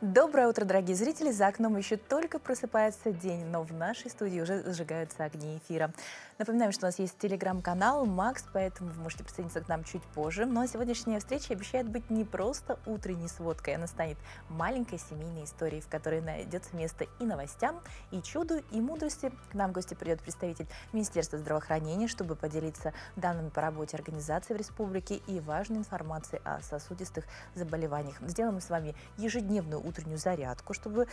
Доброе утро, дорогие зрители! За окном еще только просыпается день, но в нашей студии уже зажигаются огни эфира. Напоминаем, что у нас есть телеграм-канал Макс, поэтому вы можете присоединиться к нам чуть позже. Но сегодняшняя встреча обещает быть не просто утренней сводкой, она станет маленькой семейной историей, в которой найдется место и новостям, и чуду, и мудрости. К нам в гости придет представитель Министерства здравоохранения, чтобы поделиться данными по работе организации в республике и важной информацией о сосудистых заболеваниях. Сделаем с вами ежедневную утреннюю зарядку, чтобы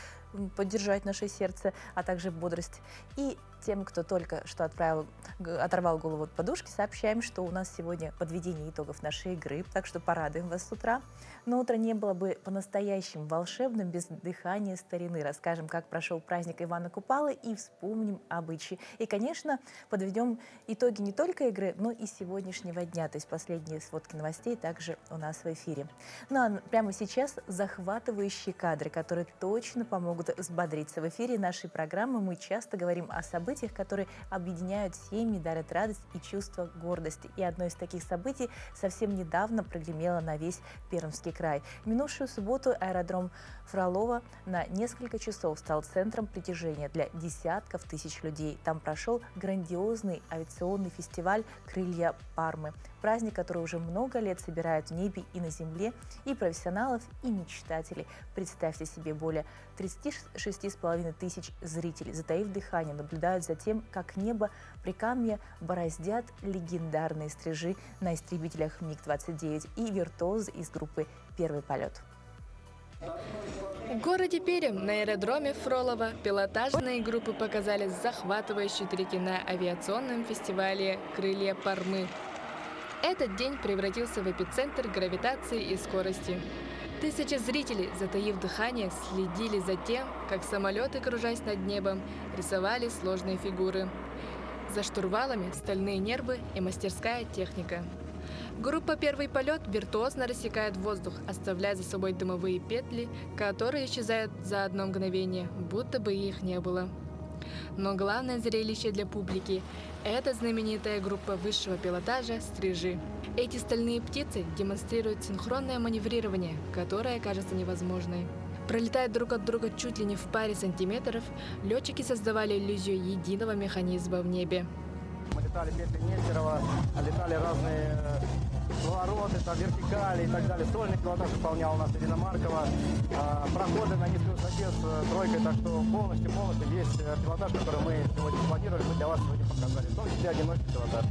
поддержать наше сердце, а также бодрость. И тем, кто только что оторвал голову от подушки, сообщаем, что у нас сегодня подведение итогов нашей игры, так что порадуем вас с утра. Но утро не было бы по-настоящему волшебным без дыхания старины. Расскажем, как прошел праздник Ивана Купалы и вспомним обычаи. И, конечно, подведем итоги не только игры, но и сегодняшнего дня, то есть последние сводки новостей также у нас в эфире. Ну а прямо сейчас захватывающие кадры, которые точно помогут взбодриться. В эфире нашей программы мы часто говорим о событиях, которые объединяют семьи, дарят радость и чувство гордости. И одно из таких событий совсем недавно прогремело на весь Пермский край. В минувшую субботу аэродром Фролово на несколько часов стал центром притяжения для десятков тысяч людей. Там прошел грандиозный авиационный фестиваль «Крылья Пармы». Праздник, который уже много лет собирает в небе и на земле и профессионалов, и мечтателей. Представьте себе, более 36,5 тысяч зрителей, затаив дыхание, наблюдают за тем, как небо Прикамья бороздят легендарные стрижи на истребителях МиГ-29 и виртуозы из группы «Первый полет». В городе Пермь на аэродроме Фролово пилотажные группы показали захватывающие трюки на авиационном фестивале «Крылья Пармы». Этот день превратился в эпицентр гравитации и скорости. Тысячи зрителей, затаив дыхание, следили за тем, как самолеты, кружась над небом, рисовали сложные фигуры. За штурвалами стальные нервы и мастерская техника. Группа «Первый полет» виртуозно рассекает воздух, оставляя за собой дымовые петли, которые исчезают за одно мгновение, будто бы их не было. Но главное зрелище для публики – это знаменитая группа высшего пилотажа «Стрижи». Эти стальные птицы демонстрируют синхронное маневрирование, которое кажется невозможной. Пролетая друг от друга чуть ли не в паре сантиметров, летчики создавали иллюзию единого механизма в небе. Мы летали петли Нестерова, летали разные повороты, там, вертикали и так далее. Сольный пилотаж выполняла у нас Ирина Маркова. Проходы на низкую высоте с тройкой, так что полностью весь пилотаж, который мы сегодня планировали, мы для вас сегодня показали. В том числе одиночный пилотаж.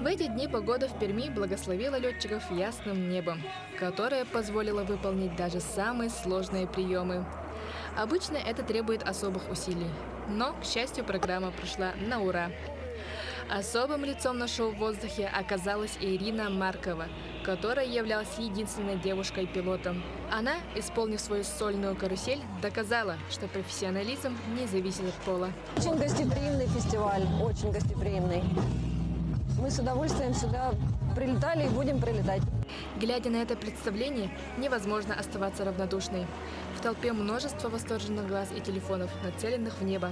В эти дни погода в Перми благословила летчиков ясным небом, которое позволило выполнить даже самые сложные приемы. Обычно это требует особых усилий, но, к счастью, программа прошла на ура. Особым лицом на шоу в воздухе оказалась Ирина Маркова, которая являлась единственной девушкой-пилотом. Она, исполнив свою сольную карусель, доказала, что профессионализм не зависит от пола. Очень гостеприимный фестиваль, очень гостеприимный. Мы с удовольствием сюда прилетали и будем прилетать. Глядя на это представление, невозможно оставаться равнодушной. В толпе множество восторженных глаз и телефонов, нацеленных в небо.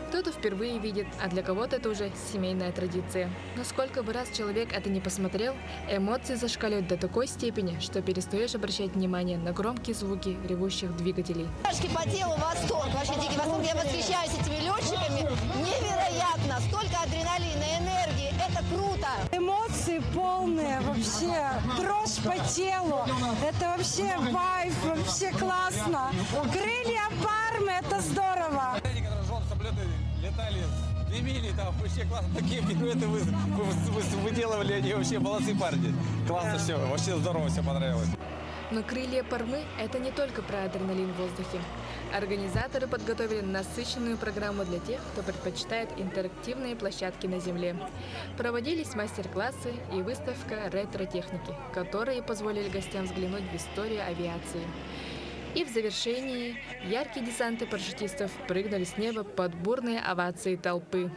Кто-то впервые видит, а для кого-то это уже семейная традиция. Но сколько бы раз человек это не посмотрел, эмоции зашкаливают до такой степени, что перестаешь обращать внимание на громкие звуки ревущих двигателей. По телу восторг, вообще дикий восторг. Я восхищаюсь этими летчиками. Невероятно, столько адреналина, энергии. Это круто. Эмоции полные, вообще дрожь по телу. Это вообще вайб, вообще классно. Крылья Пармы, это здорово. Летали 2 мили, там вообще классно, такие пируэты выделывали, они вообще молодцы парни. Классно все, вообще здорово, все понравилось. Но «Крылья Пармы» — это не только про адреналин в воздухе. Организаторы подготовили насыщенную программу для тех, кто предпочитает интерактивные площадки на земле. Проводились мастер-классы и выставка ретро-техники, которые позволили гостям взглянуть в историю авиации. И в завершении яркие десанты парашютистов прыгнули с неба под бурные овации толпы.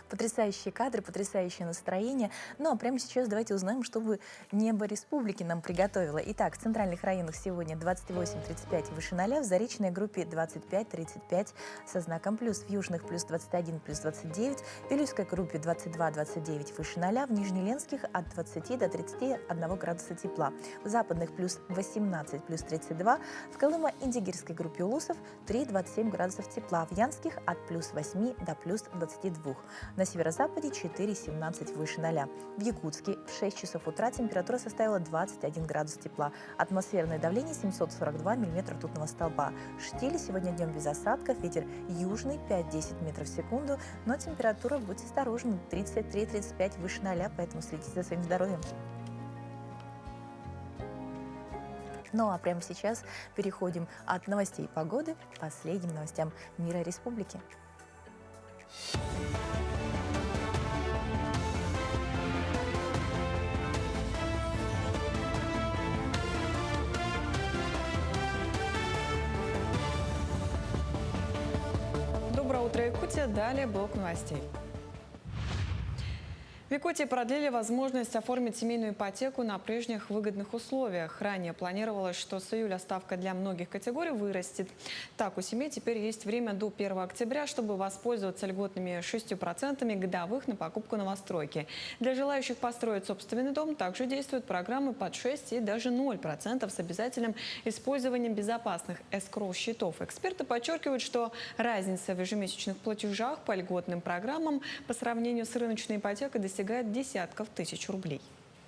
Потрясающие кадры, потрясающее настроение. Ну а прямо сейчас давайте узнаем, что бы небо республики нам приготовило. Итак, в центральных районах сегодня 28-35 выше 0, в Заречной группе 25-35 со знаком плюс, в южных плюс 21, плюс 29, в Вилюйской группе 22-29 выше 0, в Нижнеленских от 20 до 31 градуса тепла, в западных плюс 18, плюс 32, в Колымо-Индигирской группе улусов 3-27 градусов тепла, в Янских от плюс 8 до плюс 22, на северо-западе 4-17 выше 0, в Якутске в 6 часов утра температура составила 21 градус тепла, атмосферное давление 742 миллиметра ртутного столба. В Штиле сегодня днем без осадков, ветер южный 5-10 метров в секунду, но температура, будьте осторожны, 33-35 выше 0, поэтому следите за своим здоровьем. Ну а прямо сейчас переходим от новостей погоды к последним новостям мира и республики. Доброе утро, Якутия. Далее блок новостей. В Якутии продлили возможность оформить семейную ипотеку на прежних выгодных условиях. Ранее планировалось, что с июля ставка для многих категорий вырастет. Так, у семей теперь есть время до 1 октября, чтобы воспользоваться льготными 6% годовых на покупку новостройки. Для желающих построить собственный дом также действуют программы под 6 и даже 0% с обязательным использованием безопасных эскроу-счетов. Эксперты подчеркивают, что разница в ежемесячных платежах по льготным программам по сравнению с рыночной ипотекой достигает десятков тысяч рублей.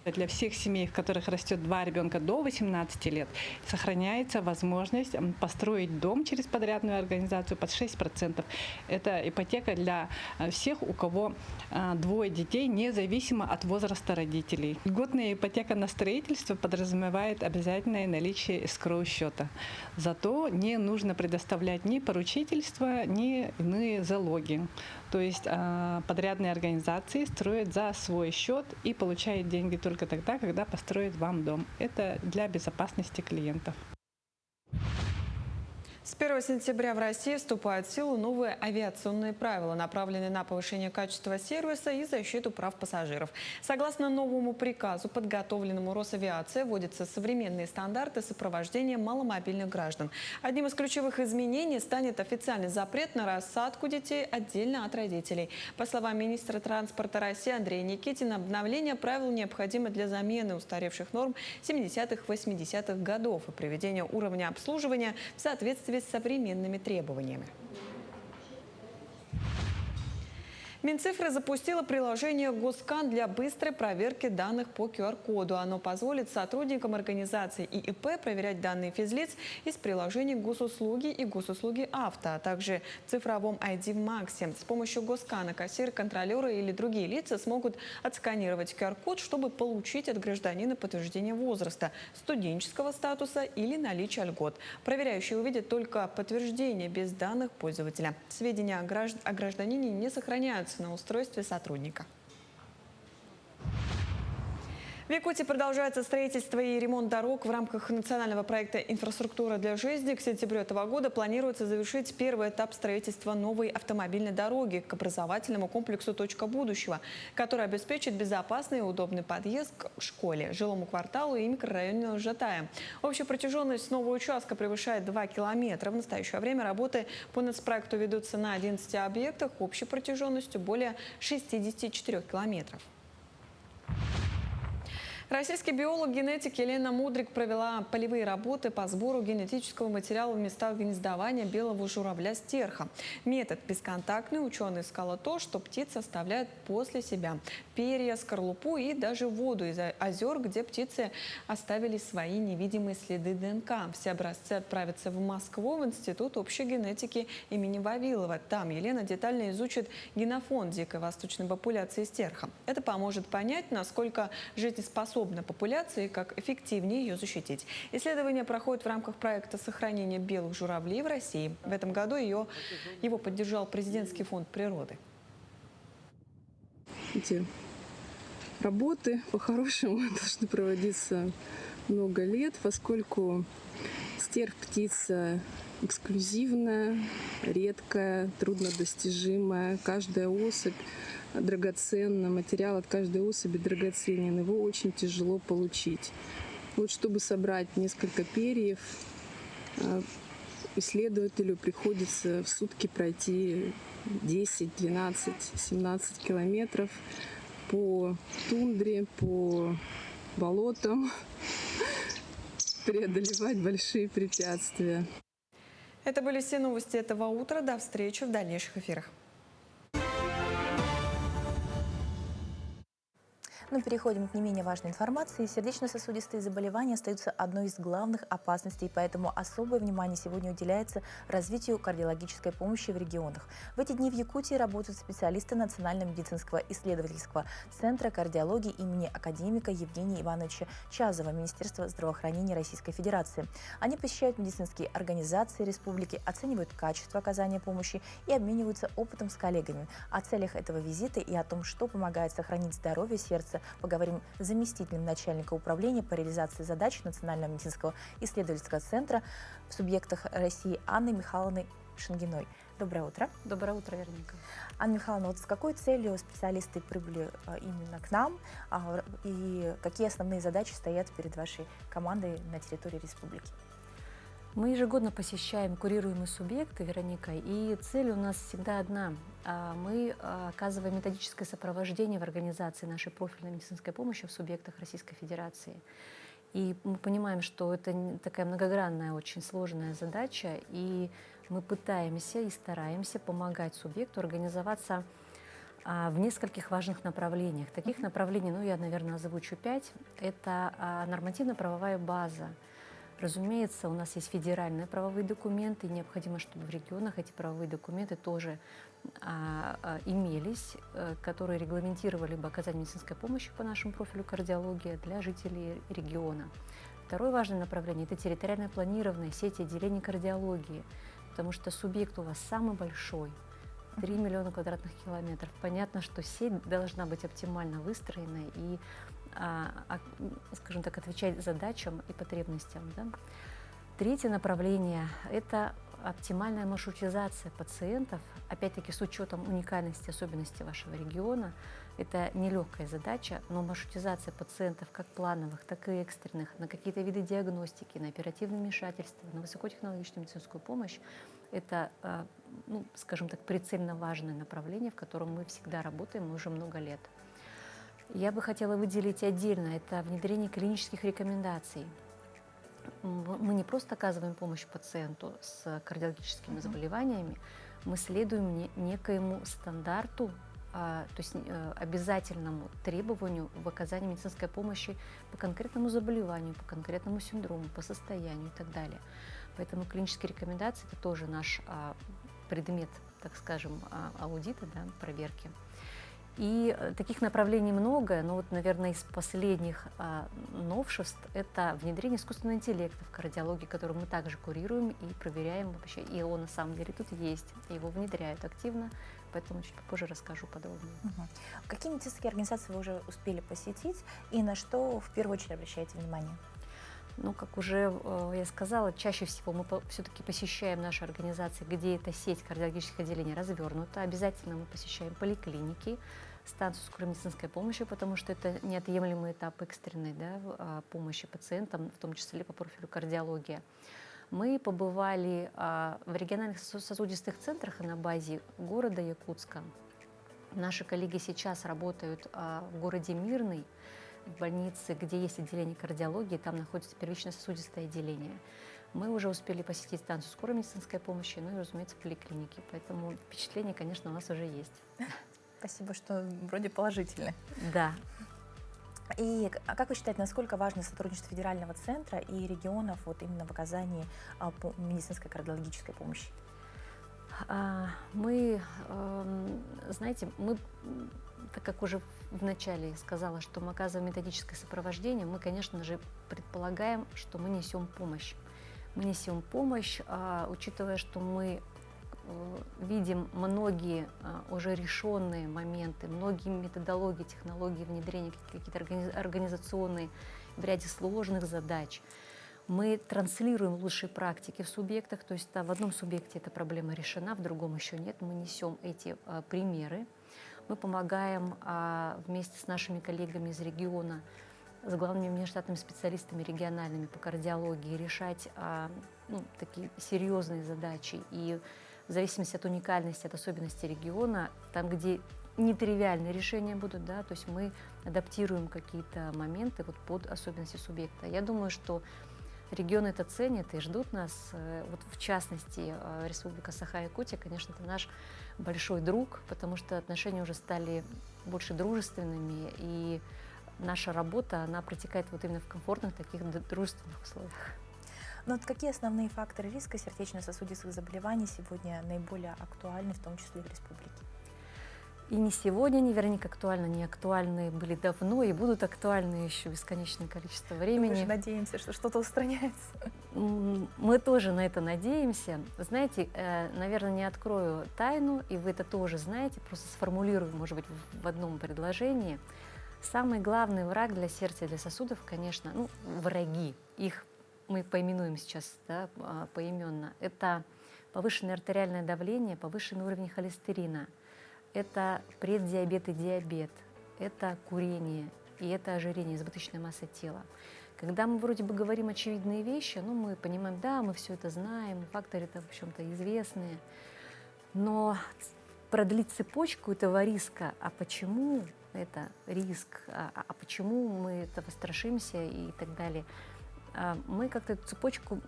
Для всех семей, в которых растет 2 ребенка до 18 лет, сохраняется возможность построить дом через подрядную организацию под 6%. Это ипотека для всех, у кого 2 детей, независимо от возраста родителей. Льготная ипотека на строительство подразумевает обязательное наличие эскроу-счета. Зато не нужно предоставлять ни поручительство, ни иные залоги. То есть подрядные организации строят за свой счет и получают деньги только тогда, когда построят вам дом. Это для безопасности клиентов. С 1 сентября в России вступают в силу новые авиационные правила, направленные на повышение качества сервиса и защиту прав пассажиров. Согласно новому приказу, подготовленному Росавиацией, вводятся современные стандарты сопровождения маломобильных граждан. Одним из ключевых изменений станет официальный запрет на рассадку детей отдельно от родителей. По словам министра транспорта России Андрея Никитина, обновление правил необходимо для замены устаревших норм 70-80-х годов и приведения уровня обслуживания в соответствии с современными требованиями. Минцифры запустила приложение «Госкан» для быстрой проверки данных по QR-коду. Оно позволит сотрудникам организации и ИП проверять данные физлиц из приложений «Госуслуги» и «Госуслуги авто», а также в цифровом ID в МАКСе. С помощью «Госкана» кассиры, контролеры или другие лица смогут отсканировать QR-код, чтобы получить от гражданина подтверждение возраста, студенческого статуса или наличия льгот. Проверяющие увидят только подтверждение без данных пользователя. Сведения о гражданине не сохраняются на устройстве сотрудника. В Якутии продолжается строительство и ремонт дорог в рамках национального проекта «Инфраструктура для жизни». К сентябрю этого года планируется завершить первый этап строительства новой автомобильной дороги к образовательному комплексу «Точка будущего», который обеспечит безопасный и удобный подъезд к школе, жилому кварталу и микрорайону Жатая. Общая протяженность нового участка превышает 2 километра. В настоящее время работы по нацпроекту ведутся на 11 объектах общей протяженностью более 64 километров. Российский биолог-генетик Елена Мудрик провела полевые работы по сбору генетического материала в местах гнездования белого журавля-стерха. Метод бесконтактный. Ученый искала то, что птицы оставляют после себя: перья, скорлупу и даже воду из озер, где птицы оставили свои невидимые следы ДНК. Все образцы отправятся в Москву, в Институт общей генетики имени Вавилова. Там Елена детально изучит генофонд дикой восточной популяции стерха. Это поможет понять, насколько жизнеспособна популяция и как эффективнее ее защитить. Исследование проходит в рамках проекта сохранения белых журавлей в России. В этом году его поддержал президентский фонд природы. Эти работы по-хорошему должны проводиться много лет, поскольку стерх птица эксклюзивная, редкая, труднодостижимая. Каждая особь драгоценно, материал от каждой особи драгоценен, его очень тяжело получить. Вот чтобы собрать несколько перьев, исследователю приходится в сутки пройти 10, 12, 17 километров по тундре, по болотам, преодолевать большие препятствия. Это были все новости этого утра. До встречи в дальнейших эфирах. Но переходим к не менее важной информации. Сердечно-сосудистые заболевания остаются одной из главных опасностей, поэтому особое внимание сегодня уделяется развитию кардиологической помощи в регионах. В эти дни в Якутии работают специалисты Национального медицинского исследовательского центра кардиологии имени академика Евгения Ивановича Чазова Министерства здравоохранения Российской Федерации. Они посещают медицинские организации республики, оценивают качество оказания помощи и обмениваются опытом с коллегами. О целях этого визита и о том, что помогает сохранить здоровье сердца, поговорим с заместителем начальника управления по реализации задач Национального медицинского исследовательского центра в субъектах России Анной Михайловной Шангиной. Доброе утро. Доброе утро, Вероника. Анна Михайловна, вот с какой целью специалисты прибыли именно к нам и какие основные задачи стоят перед вашей командой на территории республики? Мы ежегодно посещаем курируемые субъекты, Вероника, и цель у нас всегда одна. Мы оказываем методическое сопровождение в организации нашей профильной медицинской помощи в субъектах Российской Федерации. И мы понимаем, что это такая многогранная, очень сложная задача, и мы пытаемся и стараемся помогать субъекту организоваться в нескольких важных направлениях. Таких направлений, я, наверное, озвучу 5. Это нормативно-правовая база. Разумеется, у нас есть федеральные правовые документы, и необходимо, чтобы в регионах эти правовые документы тоже имелись, которые регламентировали бы оказание медицинской помощи по нашему профилю кардиология для жителей региона. Второе важное направление – это территориальное планирование сети отделений кардиологии, потому что субъект у вас самый большой – 3 миллиона квадратных километров. Понятно, что сеть должна быть оптимально выстроена и, скажем так, отвечать задачам и потребностям. Да? Третье направление – это оптимальная маршрутизация пациентов, опять-таки с учетом уникальности, особенностей вашего региона. Это нелегкая задача, но маршрутизация пациентов как плановых, так и экстренных, на какие-то виды диагностики, на оперативное вмешательство, на высокотехнологичную медицинскую помощь – это, скажем так, прицельно важное направление, в котором мы всегда работаем уже много лет. Я бы хотела выделить отдельно – это внедрение клинических рекомендаций. Мы не просто оказываем помощь пациенту с кардиологическими заболеваниями, мы следуем некоему стандарту, то есть обязательному требованию в оказании медицинской помощи по конкретному заболеванию, по конкретному синдрому, по состоянию и так далее. Поэтому клинические рекомендации – это тоже наш предмет, так скажем, аудита, да, проверки. И таких направлений много, но наверное, из последних новшеств – это внедрение искусственного интеллекта в кардиологии, который мы также курируем и проверяем вообще. И он на самом деле тут есть, его внедряют активно, поэтому чуть попозже расскажу подробнее. Какие медицинские организации вы уже успели посетить и на что в первую очередь обращаете внимание? Как уже я сказала, чаще всего мы все-таки посещаем наши организации, где эта сеть кардиологических отделений развернута. Обязательно мы посещаем поликлиники, станцию скорой медицинской помощи, потому что это неотъемлемый этап экстренной помощи пациентам, в том числе по профилю кардиология. Мы побывали в региональных сосудистых центрах на базе города Якутска. Наши коллеги сейчас работают в городе Мирный, в больнице, где есть отделение кардиологии, там находится первично-сосудистое отделение. Мы уже успели посетить станцию скорой медицинской помощи, и, разумеется, поликлиники. Поэтому впечатление, конечно, у нас уже есть. Спасибо, что вроде положительны. Да. И как вы считаете, насколько важно сотрудничество федерального центра и регионов именно в оказании медицинской кардиологической помощи? Мы, знаете, так как уже вначале сказала, что мы оказываем методическое сопровождение, мы, конечно же, предполагаем, что мы несем помощь. Мы несем помощь, учитывая, что мы видим многие уже решенные моменты, многие методологии, технологии внедрения, какие-то организационные в ряде сложных задач. Мы транслируем лучшие практики в субъектах, то есть в одном субъекте эта проблема решена, в другом еще нет. Мы несем эти примеры. Мы помогаем вместе с нашими коллегами из региона, с главными внештатными специалистами региональными по кардиологии решать такие серьезные задачи. И в зависимости от уникальности, от особенностей региона, там, где нетривиальные решения будут, да, то есть мы адаптируем какие-то моменты вот под особенности субъекта. Я думаю, что регионы это ценят и ждут нас. Вот в частности, Республика Саха-Якутия, конечно, это наш большой друг, потому что отношения уже стали больше дружественными, и наша работа, она протекает вот именно в комфортных таких дружественных условиях. Но вот какие основные факторы риска сердечно-сосудистых заболеваний сегодня наиболее актуальны, в том числе в республике? И не сегодня они, вернее, актуальны, не актуальны были давно и будут актуальны еще бесконечное количество времени. Мы же надеемся, что что-то устраняется. Мы тоже на это надеемся. Вы знаете, наверное, не открою тайну, и вы это тоже знаете, просто сформулирую, может быть, в одном предложении. Самый главный враг для сердца и для сосудов, конечно, враги, их мы поименуем сейчас, да, поименно, это повышенное артериальное давление, повышенный уровень холестерина, это преддиабет и диабет, это курение и это ожирение, избыточная масса тела. Когда мы вроде бы говорим очевидные вещи, мы понимаем, да, мы все это знаем, факторы-то, в общем-то, известные, но продлить цепочку этого риска, а почему это риск, а почему мы этого страшимся и так далее, мы как-то эту цепочку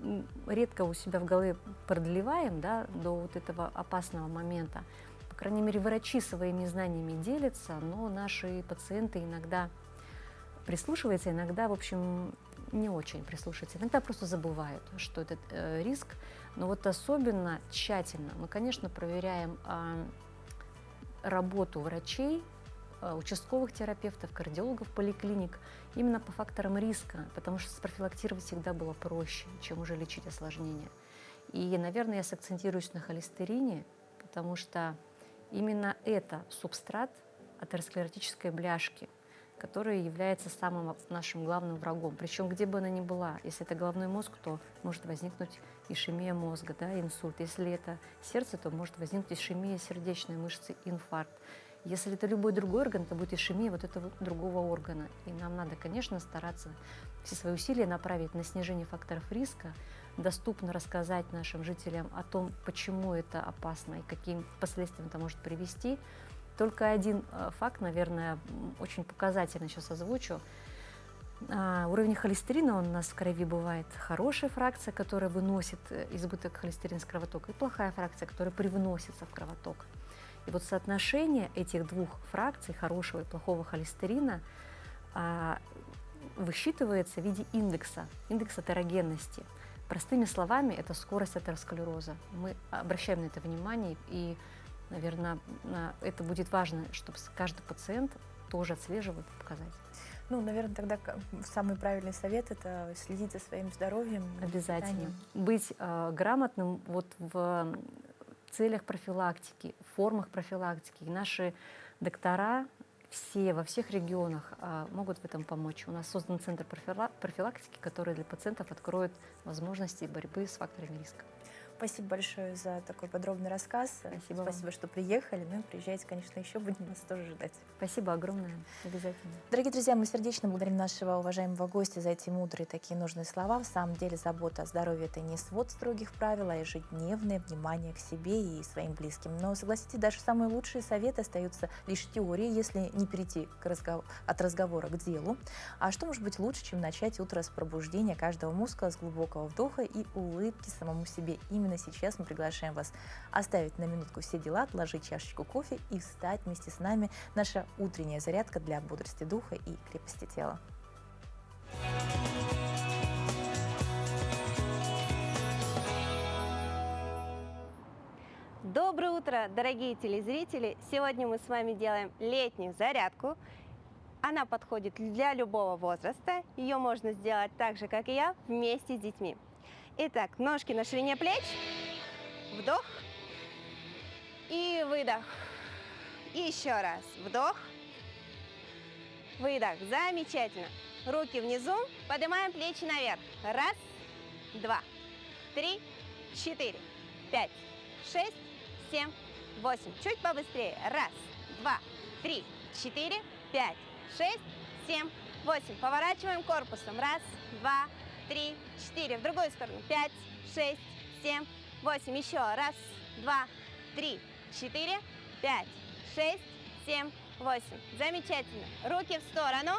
редко у себя в голове продлеваем, да, до вот этого опасного момента. По крайней мере, врачи своими знаниями делятся, но наши пациенты иногда прислушиваются, иногда, в общем, не очень прислушиваются. Иногда просто забывают, что этот риск. Но вот особенно тщательно мы, конечно, проверяем работу врачей, участковых терапевтов, кардиологов, поликлиник именно по факторам риска, потому что спрофилактировать всегда было проще, чем уже лечить осложнения. И, наверное, я сакцентируюсь на холестерине, потому что именно это субстрат атеросклеротической бляшки, которая является самым нашим главным врагом. Причем где бы она ни была, если это головной мозг, то может возникнуть ишемия мозга, да, инсульт. Если это сердце, то может возникнуть ишемия сердечной мышцы, инфаркт. Если это любой другой орган, то будет ишемия вот этого другого органа. И нам надо, конечно, стараться все свои усилия направить на снижение факторов риска, доступно рассказать нашим жителям о том, почему это опасно и каким последствиям это может привести. Только один факт, наверное, очень показательный, сейчас озвучу. Уровень холестерина у нас в крови бывает хорошая фракция, которая выносит избыток холестерина из кровотока, и плохая фракция, которая привносится в кровоток. И вот соотношение этих двух фракций, хорошего и плохого холестерина, высчитывается в виде индекса атерогенности. Простыми словами, это скорость атеросклероза. Мы обращаем на это внимание, и, наверное, это будет важно, чтобы каждый пациент тоже отслеживал этот показатель. Наверное, тогда самый правильный совет – это следить за своим здоровьем. Обязательно. Быть грамотным вот в целях профилактики, в формах профилактики. И наши доктора во всех регионах могут в этом помочь. У нас создан центр профилактики, который для пациентов откроет возможности борьбы с факторами риска. Спасибо большое за такой подробный рассказ. Спасибо, что приехали. Приезжайте, конечно, еще, будем вас тоже ждать. Спасибо огромное, обязательно. Дорогие друзья, мы сердечно благодарим нашего уважаемого гостя за эти мудрые, такие нужные слова. В самом деле, забота о здоровье – это не свод строгих правил, а ежедневное внимание к себе и своим близким. Но, согласитесь, даже самые лучшие советы остаются лишь теорией, если не перейти от разговора к делу. А что может быть лучше, чем начать утро с пробуждения каждого мускула, с глубокого вдоха и улыбки самому себе? Именно сейчас мы приглашаем вас оставить на минутку все дела, отложить чашечку кофе и встать вместе с нами. Наша утренняя зарядка для бодрости духа и крепости тела. Доброе утро, дорогие телезрители! Сегодня мы с вами делаем летнюю зарядку. Она подходит для любого возраста. Ее можно сделать так же, как и я, вместе с детьми. Итак, ножки на ширине плеч, вдох и выдох. Еще раз, вдох, выдох. Замечательно. Руки внизу, поднимаем плечи наверх. Раз, два, три, 4, 5, 6, 7, 8. Чуть побыстрее. Раз, два, 3, 4, 5, 6, 7, 8. Поворачиваем корпусом. Раз, два, три, 4. В другую сторону. 5, 6, 7, 8. Еще. Раз, два, три, 4, 5, 6, 7, 8. Замечательно. Руки в сторону.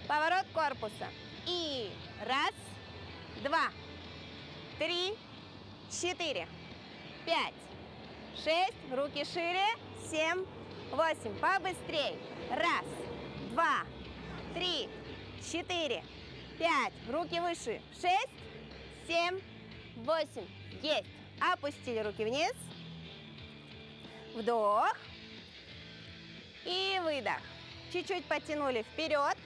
Поворот корпуса. И раз, два, три, 4, 5, 6. Руки шире. 7, 8. Побыстрей. Раз, два, три, 4, 5. Руки выше. 6, 7, 8. Есть. Опустили руки вниз. Вдох. И выдох. Чуть-чуть потянули вперед.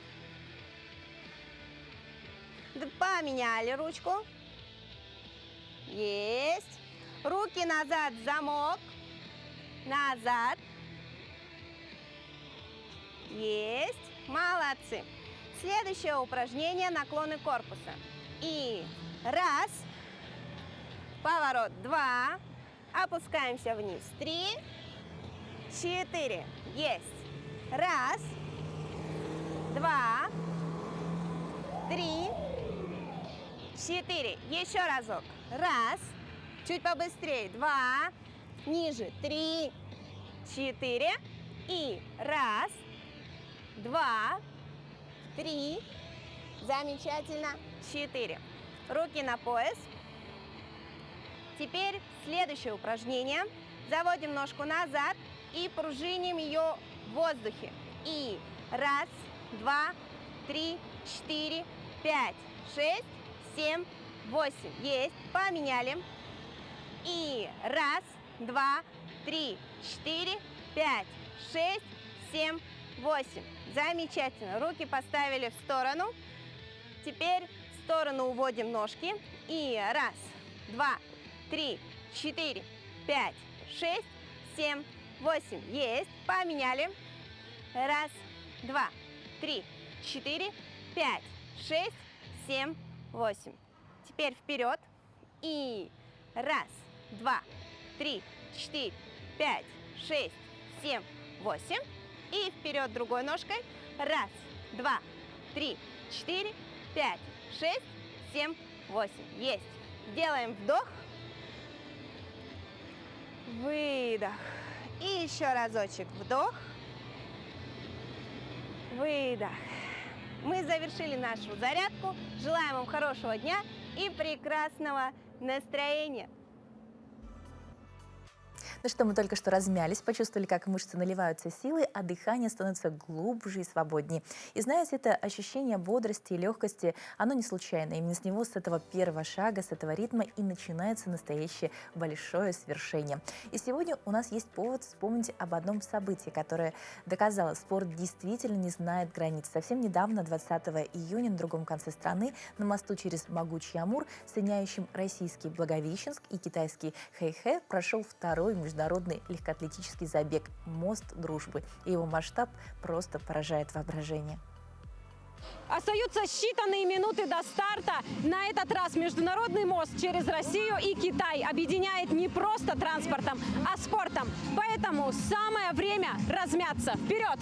Поменяли ручку. Есть. Руки назад, замок. Назад. Есть. Молодцы. Следующее упражнение — наклоны корпуса. И раз. Поворот. 2. Опускаемся вниз. 3, 4. Есть. Раз. 2. 3. 4. Еще разок. Раз. Чуть побыстрее. 2. Ниже. 3, 4. И раз. 2, 3. Замечательно. 4. Руки на пояс. Теперь следующее упражнение. Заводим ножку назад и пружиним ее в воздухе. И раз, 2, 3, 4, 5, 6, 7, 8. Есть. Поменяли. И раз, 2, 3, 4, 5, 6, 7, 8. Замечательно. Руки поставили в сторону. Теперь в сторону уводим ножки. И раз, 2, 3, 4, 5, 6, 7, 8. Есть. Поменяли. Раз, 2, 3, 4, 5, 6, 7, 8. Теперь вперед. И раз, 2, 3, 4, 5, 6, 7, 8. И вперед другой ножкой. Раз, 2, 3, 4, 5, 6, 7, 8. Есть. Делаем вдох. Выдох. И еще разочек. Вдох. Выдох. Мы завершили нашу зарядку. Желаем вам хорошего дня и прекрасного настроения. Ну что, мы только что размялись, почувствовали, как мышцы наливаются силой, а дыхание становится глубже и свободнее. И знаете, это ощущение бодрости и легкости, оно не случайно. Именно с него, с этого первого шага, с этого ритма и начинается настоящее большое свершение. И сегодня у нас есть повод вспомнить об одном событии, которое доказало, спорт действительно не знает границ. Совсем недавно, 20 июня, на другом конце страны, на мосту через могучий Амур, соединяющим российский Благовещенск и китайский Хэйхэ, прошел второй международный легкоатлетический забег «Мост дружбы». И его масштаб просто поражает воображение. Остаются считанные минуты до старта. На этот раз международный мост через Россию и Китай объединяет не просто транспортом, а спортом. Поэтому самое время размяться. Вперед!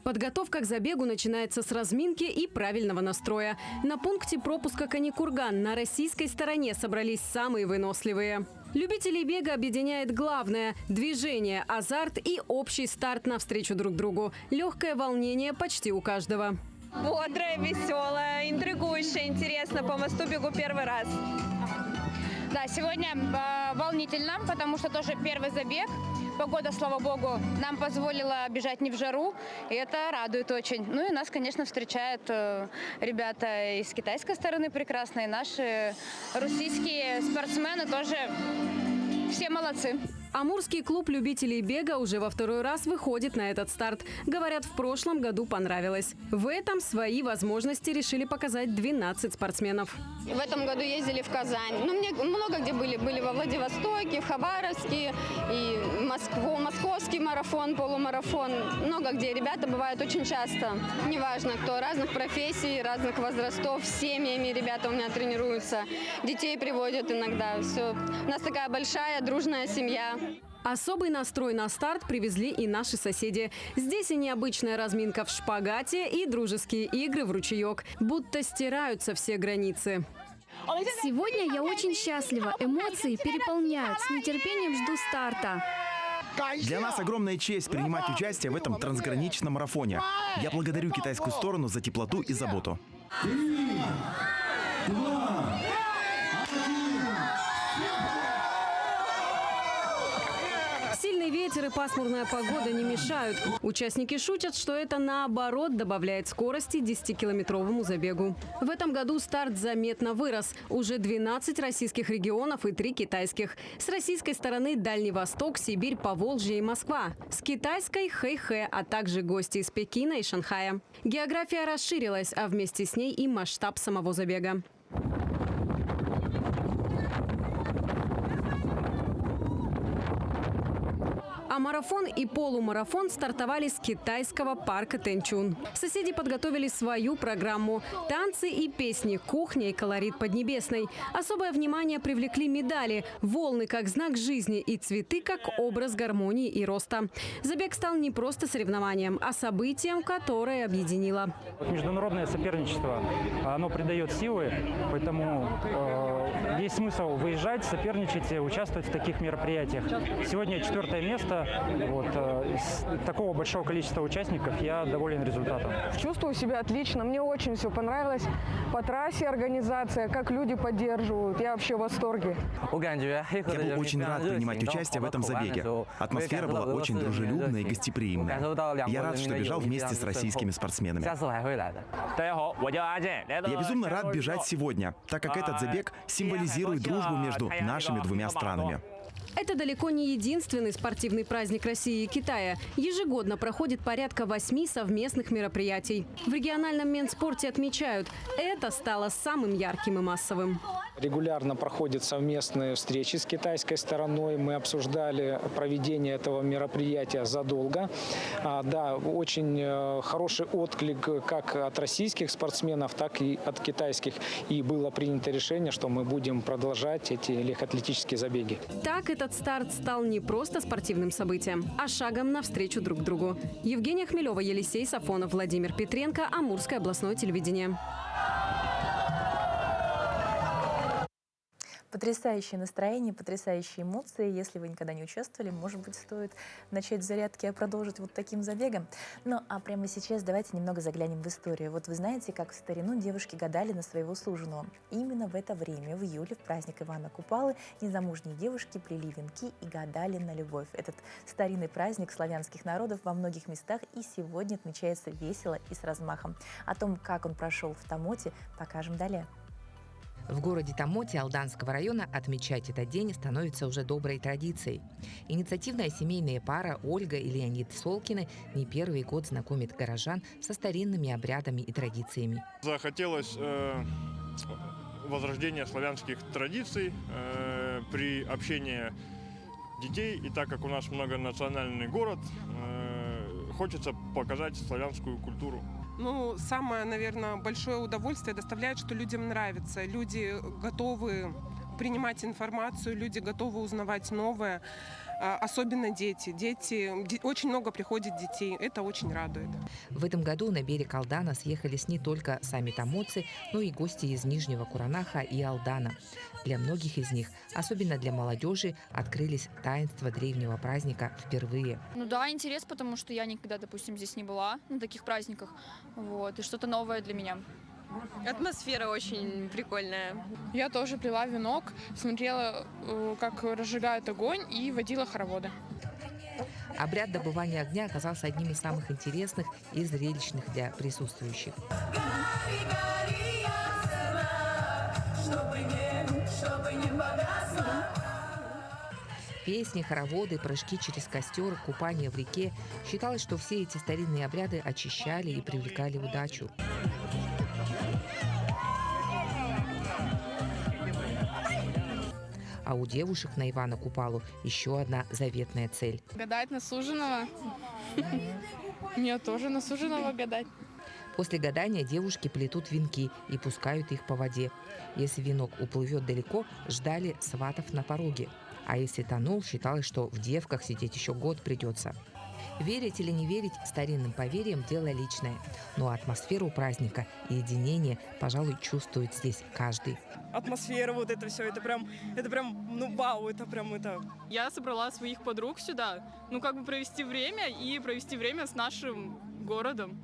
Подготовка к забегу начинается с разминки и правильного настроя. На пункте пропуска Кани-Курган на российской стороне собрались самые выносливые. Любителей бега объединяет главное – движение, азарт и общий старт навстречу друг другу. Легкое волнение почти у каждого. Бодрая, веселая, интригующая, интересно. По мосту бегу первый раз. Да, сегодня волнительно, потому что тоже первый забег. Погода, слава богу, нам позволила бежать не в жару, и это радует очень. Ну и нас, конечно, встречают ребята из китайской стороны прекрасные, наши российские спортсмены тоже все молодцы. Амурский клуб любителей бега уже во второй раз выходит на этот старт. Говорят, в прошлом году понравилось. В этом свои возможности решили показать 12 спортсменов. В этом году ездили в Казань. Ну, мне много где были. Были во Владивостоке, в Хабаровске, и московский марафон, полумарафон. Много где. Ребята бывают очень часто. Неважно кто, разных профессий, разных возрастов, с семьями ребята у меня тренируются. Детей приводят иногда. Все. У нас такая большая, дружная семья. Особый настрой на старт привезли и наши соседи. Здесь и необычная разминка в шпагате, и дружеские игры в ручеек. Будто стираются все границы. Сегодня я очень счастлива. Эмоции переполняют. С нетерпением жду старта. Для нас огромная честь принимать участие в этом трансграничном марафоне. Я благодарю китайскую сторону за теплоту и заботу. Сильный ветер и пасмурная погода не мешают. Участники шутят, что это наоборот добавляет скорости 10-километровому забегу. В этом году старт заметно вырос. Уже 12 российских регионов и 3 китайских. С российской стороны Дальний Восток, Сибирь, Поволжье и Москва. С китайской – Хэйхэ, а также гости из Пекина и Шанхая. География расширилась, а вместе с ней и масштаб самого забега. А марафон и полумарафон стартовали с китайского парка Тэнчун. Соседи подготовили свою программу. Танцы и песни, кухня и колорит Поднебесной. Особое внимание привлекли медали, волны как знак жизни и цветы как образ гармонии и роста. Забег стал не просто соревнованием, а событием, которое объединило. Международное соперничество, оно придает силы, поэтому есть смысл выезжать, соперничать, участвовать в таких мероприятиях. Сегодня 4-е место. Из такого большого количества участников я доволен результатом. Чувствую себя отлично. Мне очень все понравилось. По трассе организация, как люди поддерживают. Я вообще в восторге. Я был очень рад принимать участие в этом забеге. Атмосфера была очень дружелюбная и гостеприимная. Я рад, что бежал вместе с российскими спортсменами. Я безумно рад бежать сегодня, так как этот забег символизирует дружбу между нашими двумя странами. Это далеко не единственный спортивный праздник России и Китая. Ежегодно проходит порядка 8 совместных мероприятий. В региональном Минспорте отмечают, это стало самым ярким и массовым. Регулярно проходят совместные встречи с китайской стороной. Мы обсуждали проведение этого мероприятия задолго. Да, очень хороший отклик как от российских спортсменов, так и от китайских. И было принято решение, что мы будем продолжать эти легкоатлетические забеги. Так этот старт стал не просто спортивным событием, а шагом навстречу друг другу. Евгения Хмелева, Елисей Сафонов, Владимир Петренко, Амурское областное телевидение. Потрясающее настроение, потрясающие эмоции. Если вы никогда не участвовали, может быть, стоит начать с зарядки, а продолжить вот таким забегом. Ну, а прямо сейчас давайте немного заглянем в историю. Вот вы знаете, как в старину девушки гадали на своего суженого. Именно в это время, в июле, в праздник Ивана Купалы, незамужние девушки плели венки и гадали на любовь. Этот старинный праздник славянских народов во многих местах и сегодня отмечается весело и с размахом. О том, как он прошел в Тамоте, покажем далее. В городе Тамоте Алданского района отмечать этот день становится уже доброй традицией. Инициативная семейная пара Ольга и Леонид Солкины не первый год знакомит горожан со старинными обрядами и традициями. Захотелось возрождения славянских традиций при общении детей. И так как у нас многонациональный город, хочется показать славянскую культуру. Ну, самое, наверное, большое удовольствие доставляет, что людям нравится. Люди готовы принимать информацию, люди готовы узнавать новое, особенно дети. Очень много приходит детей, это очень радует. В этом году на берег Алдана съехались не только сами тамоцы, но и гости из Нижнего Куранаха и Алдана. Для многих из них, особенно для молодежи, открылись таинства древнего праздника впервые. Ну да, интерес, потому что я никогда, допустим, здесь не была на таких праздниках. Вот, и что-то новое для меня. Атмосфера очень прикольная. Я тоже плела венок, смотрела, как разжигают огонь, и водила хороводы. Обряд добывания огня оказался одним из самых интересных и зрелищных для присутствующих. Песни, хороводы, прыжки через костер, купание в реке. Считалось, что все эти старинные обряды очищали и привлекали удачу. А у девушек на Ивана Купалу еще одна заветная цель. Гадать на суженого? Мне тоже на суженого гадать. После гадания девушки плетут венки и пускают их по воде. Если венок уплывет далеко, ждали сватов на пороге. А если тонул, считалось, что в девках сидеть еще год придется. Верить или не верить старинным поверьям – дело личное. Но атмосферу праздника и единение, пожалуй, чувствует здесь каждый. Атмосфера, вот это все, это прям, ну вау, это прям это. Я собрала своих подруг сюда, провести время с нашим городом.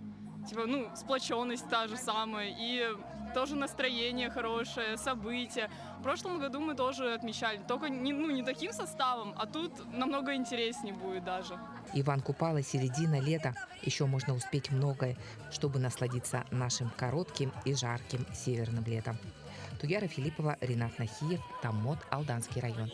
Сплоченность та же самая, и тоже настроение хорошее, события. В прошлом году мы тоже отмечали, только не таким составом, а тут намного интереснее будет даже. Иван Купала, середина лета. Еще можно успеть многое, чтобы насладиться нашим коротким и жарким северным летом. Туяра Филиппова, Ренат Нахиев, Томмот, Алданский район.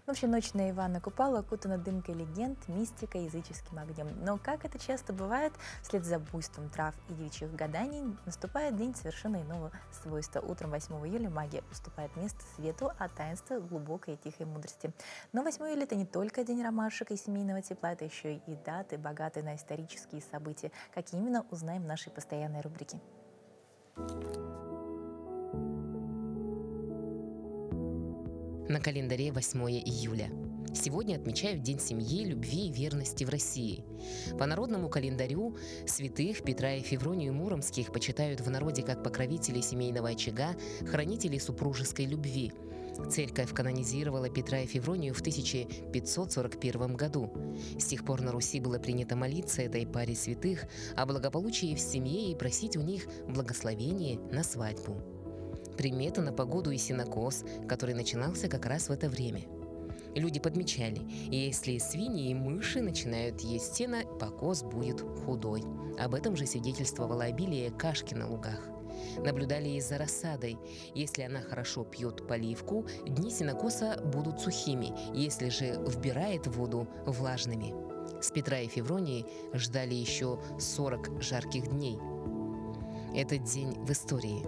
В общем, ночь на Ивана Купала окутана дымкой легенд, мистикой, языческим огнем. Но, как это часто бывает, вслед за буйством трав и девичьих гаданий наступает день совершенно иного свойства. Утром 8 июля магия уступает место свету, а таинство – глубокой и тихой мудрости. Но 8 июля – это не только день ромашек и семейного тепла, это еще и даты, богатые на исторические события. Какие именно, узнаем в нашей постоянной рубрике. На календаре 8 июля. Сегодня отмечают День семьи, любви и верности в России. По народному календарю святых Петра и Февронию Муромских почитают в народе как покровителей семейного очага, хранителей супружеской любви. Церковь канонизировала Петра и Февронию в 1541 году. С тех пор на Руси было принято молиться этой паре святых о благополучии в семье и просить у них благословения на свадьбу. Примета на погоду и сенокос, который начинался как раз в это время. Люди подмечали, если свиньи и мыши начинают есть сено, покос будет худой. Об этом же свидетельствовало обилие кашки на лугах. Наблюдали и за рассадой. Если она хорошо пьет поливку, дни сенокоса будут сухими, если же вбирает воду – влажными. С Петра и Февронии ждали еще 40 жарких дней. Этот день в истории.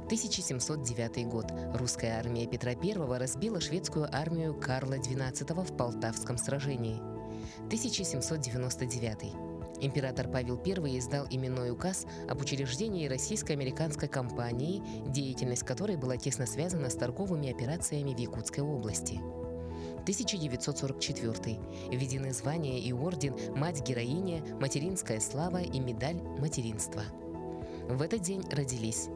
1709 год. Русская армия Петра I разбила шведскую армию Карла XII в Полтавском сражении. 1799. Император Павел I издал именной указ об учреждении российско-американской компании, деятельность которой была тесно связана с торговыми операциями в Якутской области. 1944. Введены звания и орден «Мать-героиня», «Материнская слава» и медаль «Материнства». В этот день родились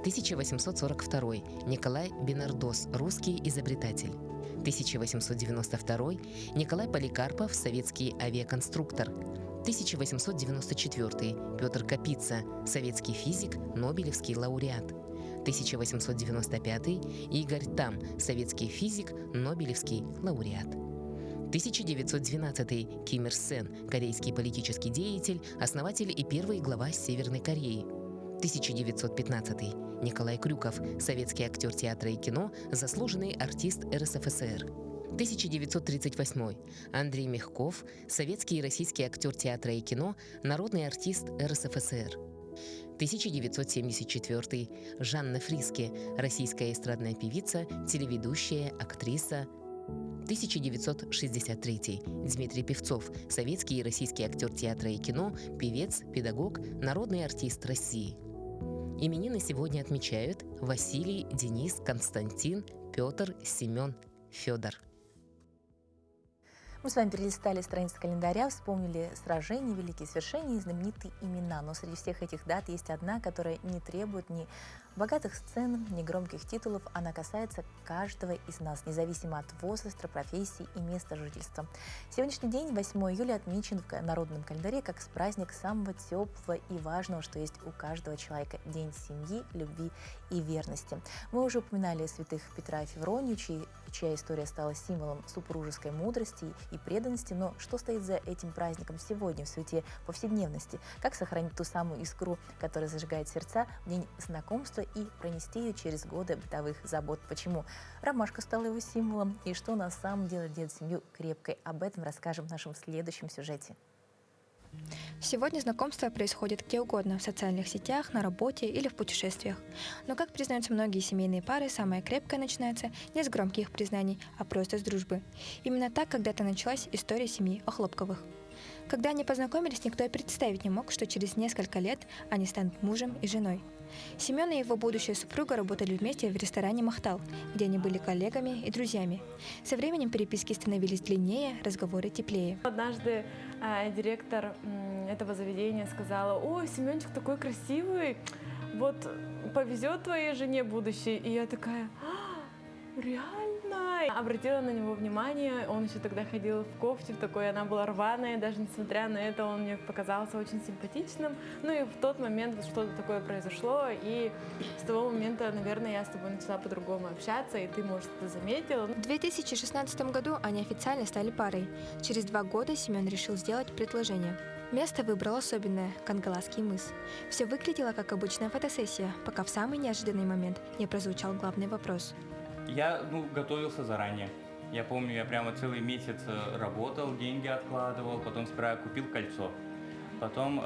1842. Николай Бенардос, русский изобретатель. 1892. Николай Поликарпов, советский авиаконструктор. 1894. Петр Капица, советский физик, Нобелевский лауреат. 1895. Игорь Там, советский физик, Нобелевский лауреат. 1912. Ким Ир Сен, корейский политический деятель, основатель и первый глава Северной Кореи. 1915. Николай Крюков, советский актер театра и кино, заслуженный артист РСФСР. 1938. Андрей Мягков, советский и российский актер театра и кино, народный артист РСФСР. 1974. Жанна Фриске, российская эстрадная певица, телеведущая, актриса. 1963. Дмитрий Певцов, советский и российский актер театра и кино, певец, педагог, народный артист России. Именины сегодня отмечают Василий, Денис, Константин, Петр, Семен, Федор. Мы с вами перелистали страницы календаря, вспомнили сражения, великие свершения и знаменитые имена. Но среди всех этих дат есть одна, которая не требует ни богатых сцен, ни громких титулов. Она касается каждого из нас, независимо от возраста, профессии и места жительства. Сегодняшний день, 8 июля, отмечен в народном календаре как праздник самого теплого и важного, что есть у каждого человека – День семьи, любви и верности. Мы уже упоминали святых Петра и Февронию, чья история стала символом супружеской мудрости и преданности. Но что стоит за этим праздником сегодня в суете повседневности? Как сохранить ту самую искру, которая зажигает сердца в день знакомства, и пронести ее через годы бытовых забот? Почему ромашка стала его символом и что на самом деле делает семью крепкой? Об этом расскажем в нашем следующем сюжете. Сегодня знакомство происходит где угодно, в социальных сетях, на работе или в путешествиях. Но, как признаются многие семейные пары, самое крепкое начинается не с громких признаний, а просто с дружбы. Именно так когда-то началась история семьи Охлопковых. Когда они познакомились, никто и представить не мог, что через несколько лет они станут мужем и женой. Семен и его будущая супруга работали вместе в ресторане «Махтал», где они были коллегами и друзьями. Со временем переписки становились длиннее, разговоры теплее. Однажды директор этого заведения сказала: «Ой, Семенчик такой красивый, вот повезет твоей жене будущей». И я такая: реально? Обратила на него внимание, он еще тогда ходил в кофте, в такой, она была рваная, даже несмотря на это он мне показался очень симпатичным. Ну и в тот момент вот что-то такое произошло, и с того момента, наверное, я с тобой начала по-другому общаться, и ты, может, это заметила. В 2016 году они официально стали парой. Через 2 года Семен решил сделать предложение. Место выбрал особенное – Кангаласский мыс. Все выглядело как обычная фотосессия, пока в самый неожиданный момент не прозвучал главный вопрос. Я готовился заранее. Я помню, я прямо целый месяц работал, деньги откладывал, потом сперва купил кольцо. Потом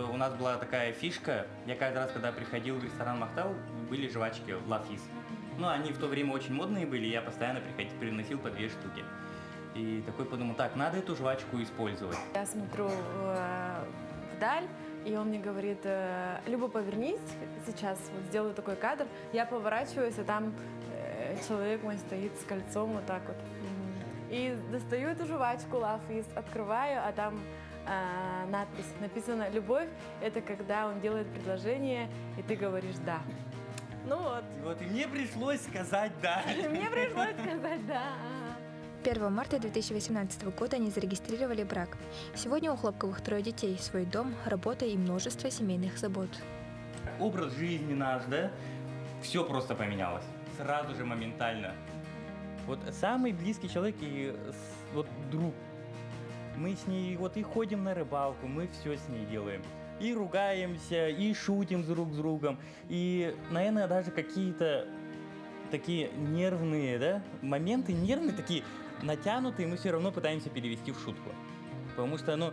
у нас была такая фишка, я каждый раз, когда приходил в ресторан «Махтал», были жвачки «Лафис». Ну, они в то время очень модные были, я постоянно приносил по 2 штуки. И такой подумал, так, надо эту жвачку использовать. Я смотрю вдаль, и он мне говорит: Люба, повернись, сейчас вот сделаю такой кадр. Я поворачиваюсь, а там человек мой стоит с кольцом вот так вот. И достаю эту жвачку «Лафис», открываю, а там надпись. Написано: «Любовь – это когда он делает предложение, и ты говоришь «да». Ну вот. Вот и мне пришлось сказать «да». Мне пришлось сказать «да». 1 марта 2018 года они зарегистрировали брак. Сегодня у Хлопковых 3 детей, свой дом, работа и множество семейных забот. Образ жизни наш, да, все просто поменялось. Сразу же, моментально. Вот самый близкий человек и вот друг. Мы с ней вот и ходим на рыбалку, мы все с ней делаем. И ругаемся, и шутим друг с другом. И, наверное, даже какие-то такие нервные, да, моменты, нервные такие, натянутые, мы все равно пытаемся перевести в шутку. Потому что, ну,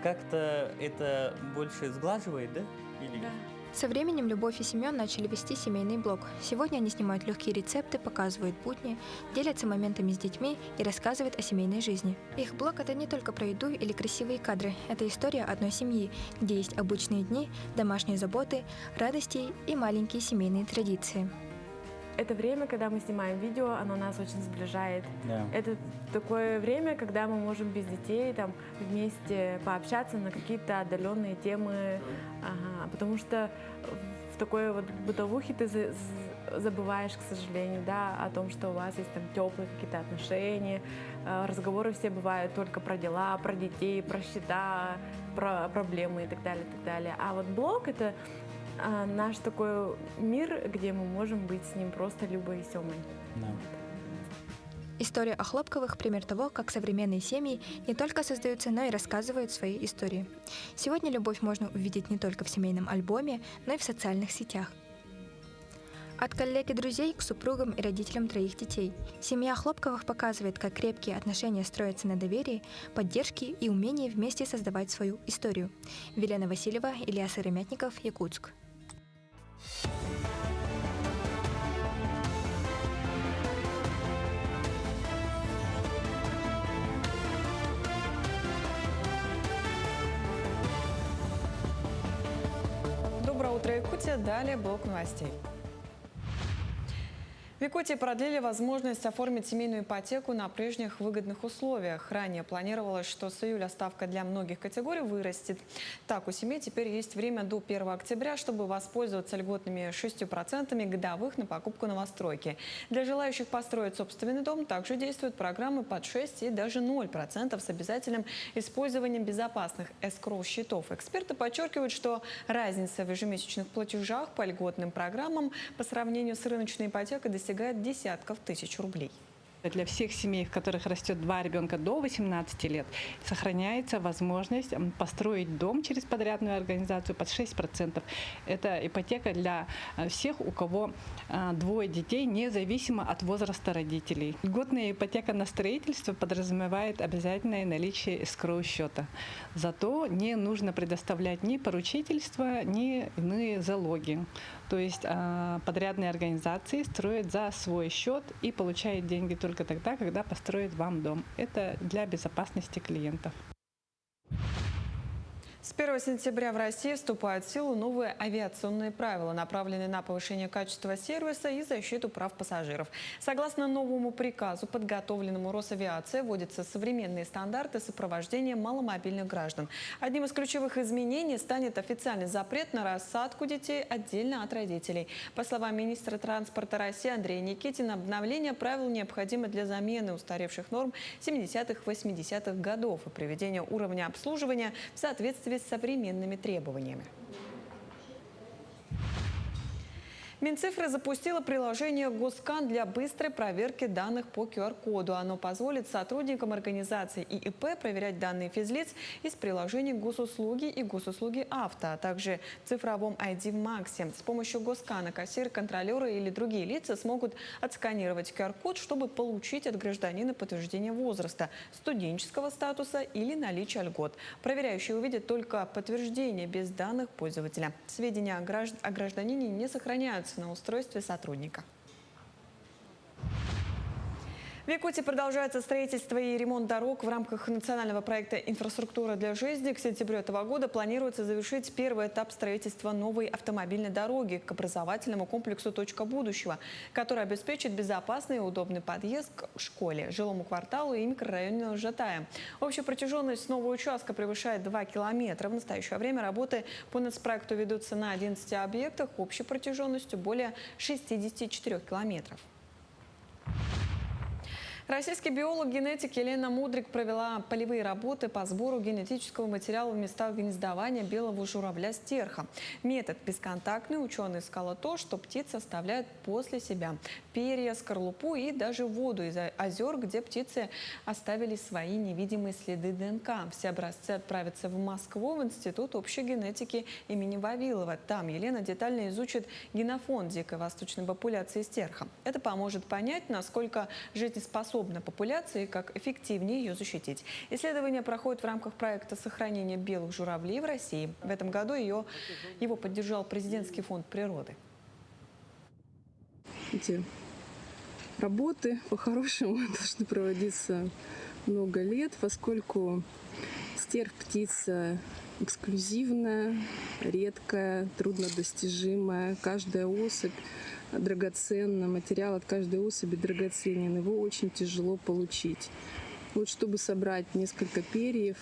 как-то это больше сглаживает, да? Или... Да. Со временем Любовь и Семен начали вести семейный блог. Сегодня они снимают легкие рецепты, показывают будни, делятся моментами с детьми и рассказывают о семейной жизни. Их блог – это не только про еду или красивые кадры. Это история одной семьи, где есть обычные дни, домашние заботы, радости и маленькие семейные традиции. Это время, когда мы снимаем видео, оно нас очень сближает. Да. Это такое время, когда мы можем без детей там вместе пообщаться на какие-то отдаленные темы, потому что в такой вот бытовухе ты забываешь, к сожалению, да, о том, что у вас есть там теплые какие-то отношения, разговоры все бывают только про дела, про детей, про счета, про проблемы и так далее, и так далее. А вот блог — это наш такой мир, где мы можем быть с ним просто Любой и Семой. Да. История о Хлопковых – пример того, как современные семьи не только создаются, но и рассказывают свои истории. Сегодня любовь можно увидеть не только в семейном альбоме, но и в социальных сетях. От коллег и друзей к супругам и родителям 3 детей. Семья Хлопковых показывает, как крепкие отношения строятся на доверии, поддержке и умении вместе создавать свою историю. Велена Васильева, Илья Сыромятников, Якутск. Доброе утро, Якутия. Далее блок новостей. В Якутии продлили возможность оформить семейную ипотеку на прежних выгодных условиях. Ранее планировалось, что с июля ставка для многих категорий вырастет. Так, у семей теперь есть время до 1 октября, чтобы воспользоваться льготными 6% годовых на покупку новостройки. Для желающих построить собственный дом также действуют программы под 6 и даже 0% с обязательным использованием безопасных эскроу-счетов. Эксперты подчеркивают, что разница в ежемесячных платежах по льготным программам по сравнению с рыночной ипотекой достигает десятков тысяч рублей. Для всех семей, в которых растет 2 ребенка до 18 лет, сохраняется возможность построить дом через подрядную организацию под 6%. Это ипотека для всех, у кого 2 детей, независимо от возраста родителей. Льготная ипотека на строительство подразумевает обязательное наличие эскроу-счета. Зато не нужно предоставлять ни поручительство, ни иные залоги. То есть подрядные организации строят за свой счет и получают деньги только тогда, когда построят вам дом. Это для безопасности клиентов. С С 1 сентября в России вступают в силу новые авиационные правила, направленные на повышение качества сервиса и защиту прав пассажиров. Согласно новому приказу, подготовленному Росавиацией, вводятся современные стандарты сопровождения маломобильных граждан. Одним из ключевых изменений станет официальный запрет на рассадку детей отдельно от родителей. По словам министра транспорта России Андрея Никитина, обновление правил необходимо для замены устаревших норм 70-80-х годов и приведения уровня обслуживания в соответствии с современными требованиями. Минцифры запустила приложение «Госкан» для быстрой проверки данных по QR-коду. Оно позволит сотрудникам организаций и ИП проверять данные физлиц из приложений госуслуги и госуслуги авто, а также в цифровом ID в МАКСе. С помощью «Госкана» кассиры, контролеры или другие лица смогут отсканировать QR-код, чтобы получить от гражданина подтверждение возраста, студенческого статуса или наличия льгот. Проверяющие увидят только подтверждение без данных пользователя. Сведения о гражданине не сохраняются на устройстве сотрудника. В Якутии продолжается строительство и ремонт дорог в рамках национального проекта «Инфраструктура для жизни». К сентябрю этого года планируется завершить первый этап строительства новой автомобильной дороги к образовательному комплексу «Точка будущего», который обеспечит безопасный и удобный подъезд к школе, жилому кварталу и микрорайону Жатая. Общая протяженность нового участка превышает 2 километра. В настоящее время работы по нацпроекту ведутся на 11 объектах общей протяженностью более 64 километров. Российский биолог-генетик Елена Мудрик провела полевые работы по сбору генетического материала в местах гнездования белого журавля-стерха. Метод бесконтактный. Ученый искала то, что птицы оставляют после себя: перья, скорлупу и даже воду из озер, где птицы оставили свои невидимые следы ДНК. Все образцы отправятся в Москву, в Институт общей генетики имени Вавилова. Там Елена детально изучит генофонд дикой восточной популяции стерха. Это поможет понять, насколько жизнеспособна популяция и как эффективнее ее защитить. Исследование проходит в рамках проекта сохранения белых журавлей в России. В этом году его поддержал президентский фонд природы. Эти работы по-хорошему должны проводиться много лет, поскольку стерх птица эксклюзивная, редкая, труднодостижимая. Каждая особь драгоценна, материал от каждой особи драгоценен, его очень тяжело получить. Вот чтобы собрать несколько перьев,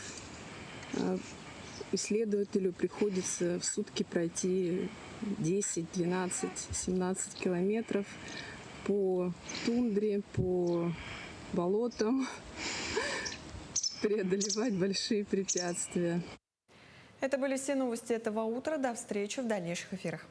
исследователю приходится в сутки пройти 10, 12, 17 километров по тундре, по болотам, преодолевать большие препятствия. Это были все новости этого утра. До встречи в дальнейших эфирах.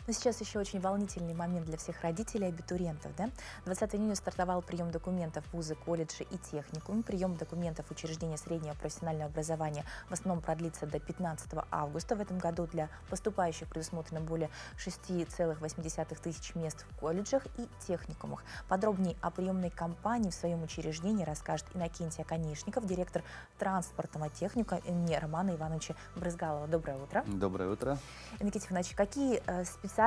Но сейчас еще очень волнительный момент для всех родителей и абитуриентов. Да? 20 июня стартовал прием документов в вузы, колледжи и техникум. Прием документов учреждения среднего профессионального образования в основном продлится до 15 августа. В этом году для поступающих предусмотрено более 6,8 тысяч мест в колледжах и техникумах. Подробнее о приемной кампании в своем учреждении расскажет Иннокентий Конечников, директор транспортного техника имени Романа Ивановича Брызгалова. Доброе утро. Доброе утро. Иннокентий Иванович, какие специальности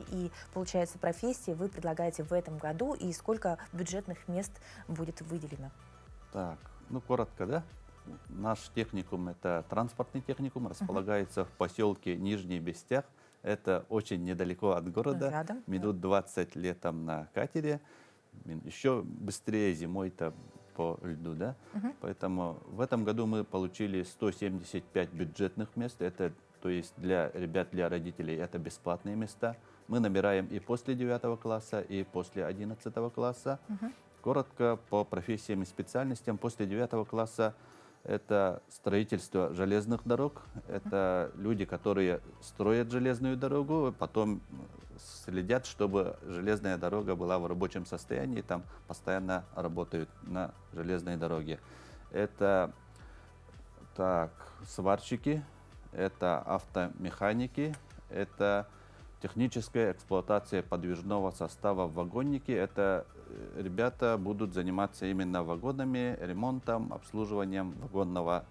и, получается, профессии вы предлагаете в этом году и сколько бюджетных мест будет выделено? Так, коротко, да? Наш техникум – это транспортный техникум, располагается в поселке Нижний Бестях. Это очень недалеко от города. Рядом. Минут 20 летом на катере. Еще быстрее зимой-то по льду, да? Поэтому в этом году мы получили 175 бюджетных мест. Это, то есть для ребят, для родителей это бесплатные места. Мы набираем и после 9 класса, и после 11 класса. Коротко по профессиям и специальностям. После 9 класса это строительство железных дорог. Это люди, которые строят железную дорогу, потом следят, чтобы железная дорога была в рабочем состоянии, там постоянно работают на железной дороге. Это сварщики, это автомеханики, это техническая эксплуатация подвижного состава в вагоннике. Это ребята будут заниматься именно вагонами, ремонтом, обслуживанием вагонного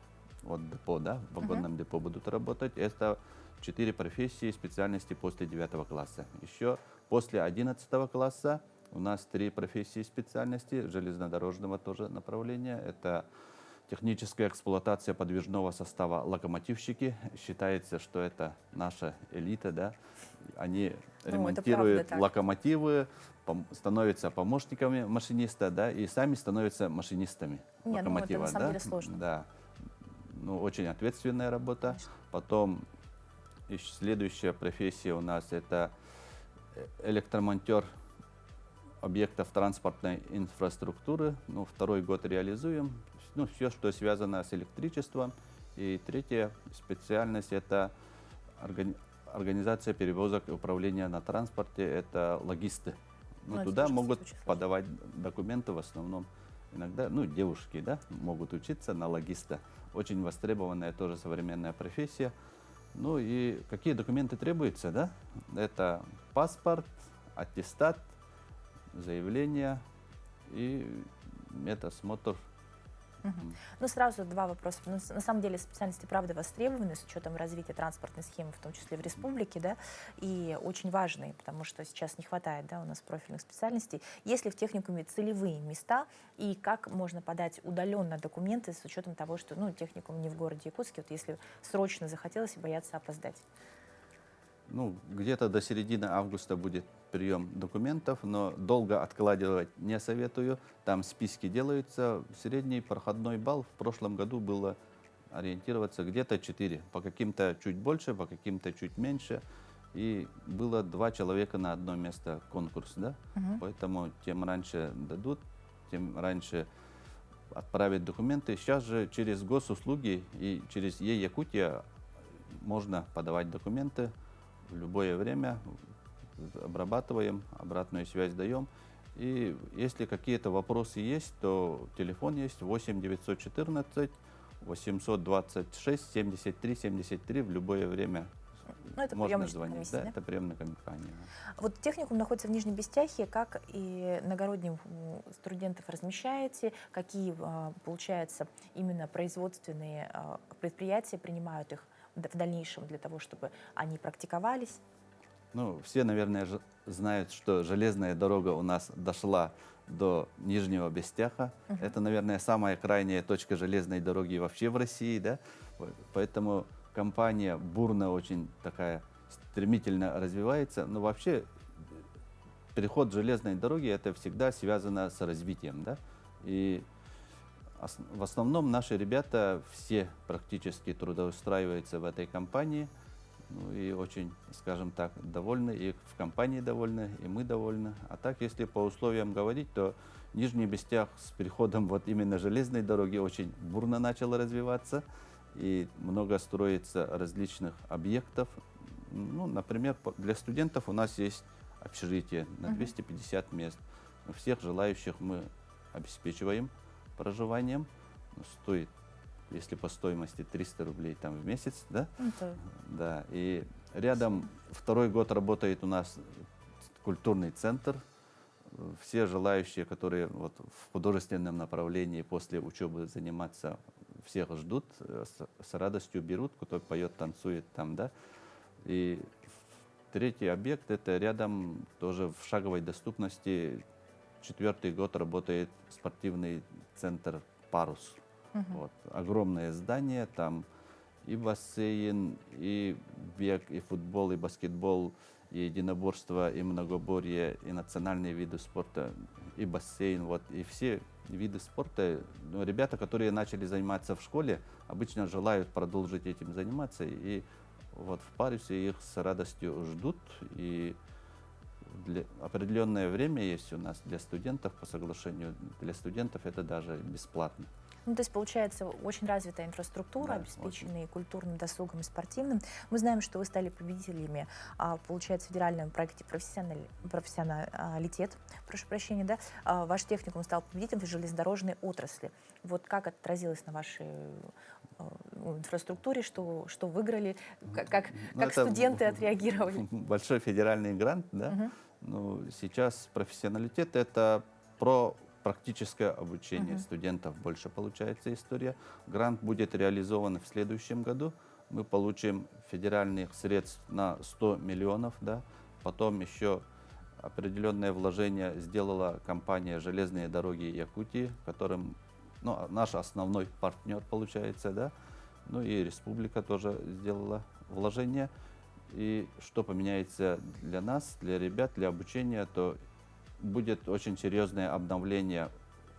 депо, да, в вагонном депо будут работать. Это 4 профессии, специальности после 9 класса. Еще после 11 класса У нас 3 профессии и специальности, железнодорожного тоже направления. Это техническая эксплуатация подвижного состава локомотивщики. Считается, что это наша элита, да. Они ремонтируют правда, локомотивы, становятся помощниками машиниста, да, и сами становятся машинистами локомотива. Это на самом деле сложно. Да. Ну, очень ответственная работа. Потом следующая профессия у нас это электромонтер объектов транспортной инфраструктуры. Ну, 2-й год реализуем. Ну, все, что связано с электричеством. И 3-я специальность это организация перевозок и управления на транспорте. Это логисты. Ну, туда могут подавать документы в основном. Иногда, ну, девушки, да, могут учиться на логиста. Очень востребованная тоже современная профессия. Ну и какие документы требуются, да? Это паспорт, аттестат, заявление и медосмотр. Ну, сразу 2 вопроса. Ну, на самом деле специальности, правда, востребованы с учетом развития транспортной схемы, в том числе в республике, да, и очень важные, потому что сейчас не хватает, да, у нас профильных специальностей. Есть ли в техникуме целевые места, и как можно подать удаленно документы с учетом того, что, ну, техникум не в городе Якутске, вот если срочно захотелось и бояться опоздать? Ну, где-то до середины августа будет прием документов, но долго откладывать не советую. Там списки делаются. Средний проходной балл в прошлом году было ориентироваться где-то 4. По каким-то чуть больше, по каким-то чуть меньше. И было 2 человека на одно место конкурс, да? Поэтому тем раньше дадут, тем раньше отправят документы. Сейчас же через госуслуги и через Е-Якутия можно подавать документы в любое время. Обрабатываем, обратную связь даем. И если какие-то вопросы есть, то телефон есть 8 914 826 73 73 в любое время. Ну, это можно звонить. комиссия, Да, да? это приемная компания. Вот техникум находится в Нижнем Бестяхе. Как и иногородних студентов размещаете? Какие, получается, именно производственные предприятия принимают их в дальнейшем для того, чтобы они практиковались? Ну, все, наверное, знают, что железная дорога у нас дошла до Нижнего Бестяха. Это, наверное, самая крайняя точка железной дороги вообще в России, да? Поэтому компания бурно очень такая стремительно развивается. Но вообще переход железной дороги это всегда связано с развитием, да? И в основном наши ребята все практически трудоустраиваются в этой компании. Ну и очень, скажем так, довольны, и в компании довольны, и мы довольны. А так, если по условиям говорить, то Нижний Бестях с приходом вот именно железной дороги очень бурно начал развиваться. И много строится различных объектов. Ну, например, для студентов у нас есть общежитие на 250 мест. Всех желающих мы обеспечиваем проживанием. Стоит, если по стоимости 300 рублей там в месяц, да? Да. И рядом 2-й год работает у нас культурный центр. Все желающие, которые вот в художественном направлении после учебы заниматься, всех ждут, с радостью берут, кто поет, танцует там, да. И 3-й объект это рядом тоже в шаговой доступности. 4-й год работает спортивный центр «Парус». Вот. Огромное здание, там и бассейн, и бег, и футбол, и баскетбол, и единоборство, и многоборье, и национальные виды спорта, и бассейн, вот, и все виды спорта. Ну, ребята, которые начали заниматься в школе, обычно желают продолжить этим заниматься, и вот в Парусе их с радостью ждут, и определенное время есть у нас для студентов по соглашению, для студентов это даже бесплатно. Ну, то есть, получается, очень развитая инфраструктура, Да, обеспеченная культурным досугом и спортивным. Мы знаем, что вы стали победителями, получается, в федеральном проекте профессионалитет, прошу прощения, да? Ваш техникум стал победителем в железнодорожной отрасли. Вот как это отразилось на вашей инфраструктуре, что выиграли, как студенты отреагировали? Большой федеральный грант, да? Ну, сейчас профессионалитет это про практическое обучение студентов больше получается история. Грант будет реализован в следующем году. Мы получим федеральных средств на 100 миллионов, да. Потом еще определенное вложение сделала компания «Железные дороги Якутии», которым, ну, наш основной партнер получается, да. Ну и республика тоже сделала вложение. И что поменяется для нас, для ребят, для обучения, то будет очень серьезное обновление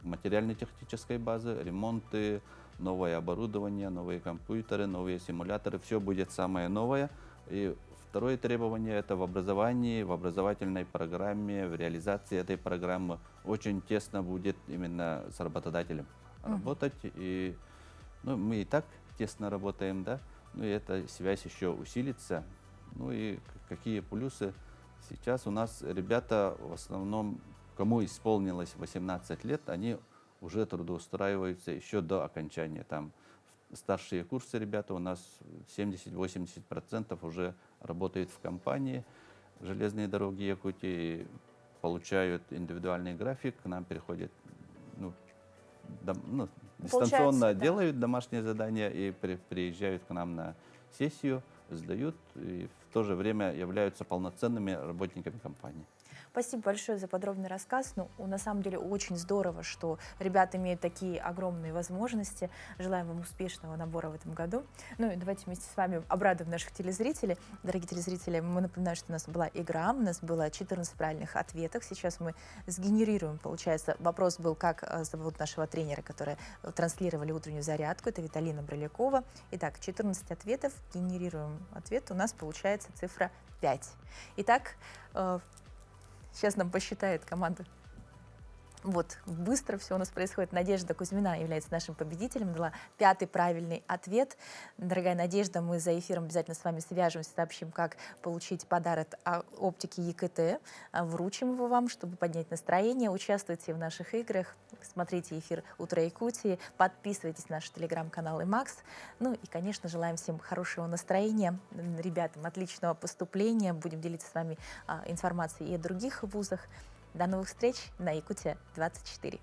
материально-технической базы, ремонты, новое оборудование, новые компьютеры, новые симуляторы. Все будет самое новое. И второе требование — это в образовании, в образовательной программе, в реализации этой программы очень тесно будет именно с работодателем работать. И ну, мы и так тесно работаем, да, ну и эта связь еще усилится. Ну и какие плюсы? Сейчас у нас ребята, в основном, кому исполнилось 18 лет, они уже трудоустраиваются еще до окончания. Там старшие курсы ребята у нас 70-80% уже работают в компании «Железные дороги Якутии», получают индивидуальный график, к нам переходят, дистанционно делают домашние задания и приезжают к нам на сессию, сдают и в то же время являются полноценными работниками компании. Спасибо большое за подробный рассказ. Ну, на самом деле очень здорово, что ребята имеют такие огромные возможности. Желаем вам успешного набора в этом году. Ну и давайте вместе с вами обрадуем наших телезрителей. Дорогие телезрители, мы напоминаем, что у нас была игра, у нас было 14 правильных ответов. Сейчас мы сгенерируем, получается, вопрос был, как зовут нашего тренера, который транслировали утреннюю зарядку. Это Виталина Брылякова. Итак, 14 ответов, генерируем ответ. У нас получается цифра 5. Итак, сейчас нам посчитает команда. Вот, быстро все у нас происходит. Надежда Кузьмина является нашим победителем, дала 5-й правильный ответ. Дорогая Надежда, мы за эфиром обязательно с вами свяжемся, сообщим, как получить подарок оптики ЕКТ. Вручим его вам, чтобы поднять настроение. Участвуйте в наших играх, смотрите эфир «Утро Якутии», подписывайтесь на наш телеграм-канал «Имакс». Ну и, конечно, желаем всем хорошего настроения, ребятам отличного поступления. Будем делиться с вами информацией и о других вузах. До новых встреч на Якутия 24.